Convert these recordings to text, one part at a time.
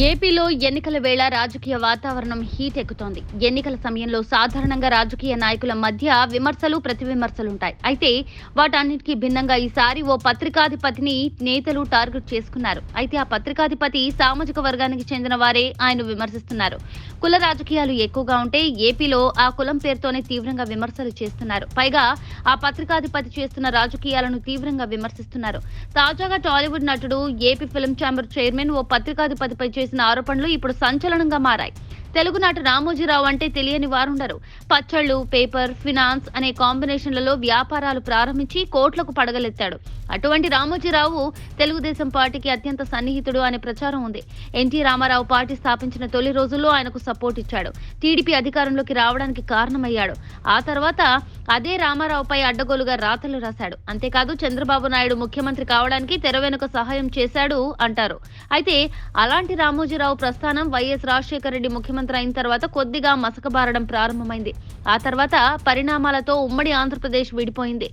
ఏపీలో ఎన్నికల వేళ రాజకీయ వాతావరణం హీట్ ఎక్కుతోంది. ఎన్నికల సమయంలో సాధారణంగా రాజకీయ నాయకుల మధ్య విమర్శలు ప్రతివిమర్శలుంటాయి. అయితే వాటన్నిటికీ భిన్నంగా ఈసారి ఓ పత్రికాధిపతిని నేతలు టార్గెట్ చేసుకున్నారు. అయితే ఆ పత్రికాధిపతి సామాజిక వర్గానికి చెందిన వారే ఆయన విమర్శిస్తున్నారు. కుల రాజకీయాలు ఎక్కువగా ఉంటే ఏపీలో ఆ కులం పేరుతోనే తీవ్రంగా విమర్శలు చేస్తున్నారు. పైగా ఆ పత్రికాధిపతి చేస్తున్న రాజకీయాలను తీవ్రంగా విమర్శిస్తున్నారు. తాజాగా టాలీవుడ్ నటుడు ఏపీ ఫిల్మ్ ఛాంబర్ చైర్మన్ ఓ పత్రికాధిపతిపై చేసిన ఆరోపణలు ఇప్పుడు సంచలనంగా మారాయి. తెలుగు నాటు రామోజీరావు అంటే తెలియని వారుండరు. పచ్చళ్ళు, పేపర్, ఫినాన్స్ అనే కాంబినేషన్లలో వ్యాపారాలు ప్రారంభించి కోట్లకు పడగలెత్తాడు. అటువంటి రామోజీరావు తెలుగుదేశం పార్టీకి అత్యంత సన్నిహితుడు అనే ప్రచారం ఉంది. ఎన్టీ రామారావు పార్టీ స్థాపించిన తొలి రోజుల్లో ఆయనకు సపోర్ట్ ఇచ్చాడు. టీడీపీ అధికారంలోకి రావడానికి కారణమయ్యాడు. ఆ తర్వాత అదే రామారావుపై అడ్డగోలుగా రాతలు రాశాడు. అంతేకాదు చంద్రబాబు నాయుడు ముఖ్యమంత్రి కావడానికి తెర వెనుక సహాయం చేశాడు అంటారు. అయితే అలాంటి రామోజీరావు ప్రస్థానం వైఎస్ రాజశేఖర రెడ్డి ముఖ్యమంత్రి అయిన తర్వాత కొద్దిగా మసకబారడం ప్రారంభమైంది. ఆ తర్వాత పరిణామాలతో ఉమ్మడి ఆంధ్రప్రదేశ్ విడిపోయింది.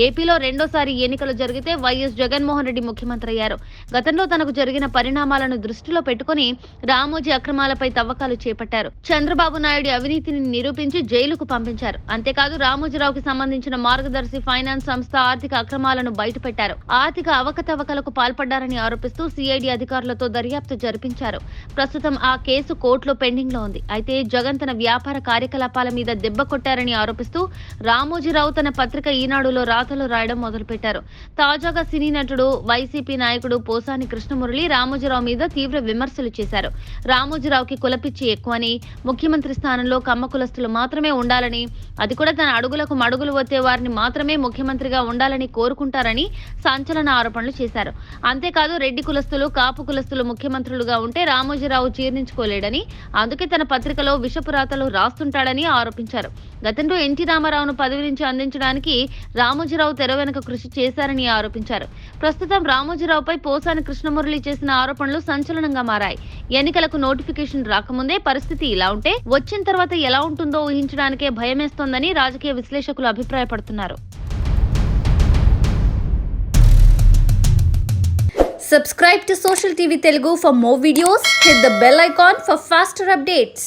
ఏపీలో రెండోసారి ఎన్నికలు జరిగితే వైఎస్ జగన్మోహన్ రెడ్డి ముఖ్యమంత్రి అయ్యారు. గతంలో తనకు జరిగిన పరిణామాలను దృష్టిలో పెట్టుకుని రామోజీ అక్రమాలపై తవ్వకాలు చేపట్టారు. చంద్రబాబు నాయుడు అవినీతిని నిరూపించి జైలుకు పంపించారు. అంతేకాదు రామోజీరావుకి సంబంధించిన మార్గదర్శి ఫైనాన్స్ సంస్థ ఆర్థిక అక్రమాలను బయటపెట్టారు. ఆర్థిక అవకతవకలకు పాల్పడ్డారని ఆరోపిస్తూ సిఐడి అధికారులతో దర్యాప్తు జరిపించారు. ప్రస్తుతం ఆ కేసు కోర్టులో పెండింగ్ లో ఉంది. అయితే జగన్ తన వ్యాపార కార్యకలాపాల మీద దెబ్బ కొట్టారని ఆరోపిస్తూ రామోజీరావు తన పత్రిక ఈనాడులో రాతలు రాయడం మొదలుపెట్టారు. తాజాగా సినీ నటుడు వైసీపీ నాయకుడు పోసాని కృష్ణమురళి రామోజీరావు మీద తీవ్ర విమర్శలు చేశారు. రామోజీరావుకి కులపిచ్చి ఎక్కువని, ముఖ్యమంత్రి స్థానంలో కమ్మ కులస్తులు మాత్రమే ఉండాలని, అది కూడా తన అడుగులకు మడుగులు వచ్చే వారిని మాత్రమే ముఖ్యమంత్రిగా ఉండాలని కోరుకుంటారని సంచలన ఆరోపణలు చేశారు. అంతేకాదు రెడ్డి కులస్తులు, కాపు కులస్తులు ముఖ్యమంత్రులుగా ఉంటే రామోజీరావు జీర్ణించుకోలేడని, అందుకే తన పత్రికలో విషపు రాతలు రాస్తుంటాడని ఆరోపించారు. గతంలో ఎన్టీ రామారావును పదవి నుంచి అందించడానికి రామోజీరావు తెర వెనుక కృషి చేశారని ఆరోపించారు. ప్రస్తుతం రామోజీరావుపై పోసాని కృష్ణమురళి చేసిన ఆరోపణలు సంచలనంగా మారాయి. ఎన్నికలకు నోటిఫికేషన్ రాకముందే పరిస్థితి ఇలా ఉంటే వచ్చిన తర్వాత ఎలా ఉంటుందో ఊహించడానికే భయమేస్తోందని రాజకీయ విశ్లేషకులు అభిప్రాయపడుతున్నారు. Subscribe to Social TV Telugu for more videos. Hit the bell icon for faster updates.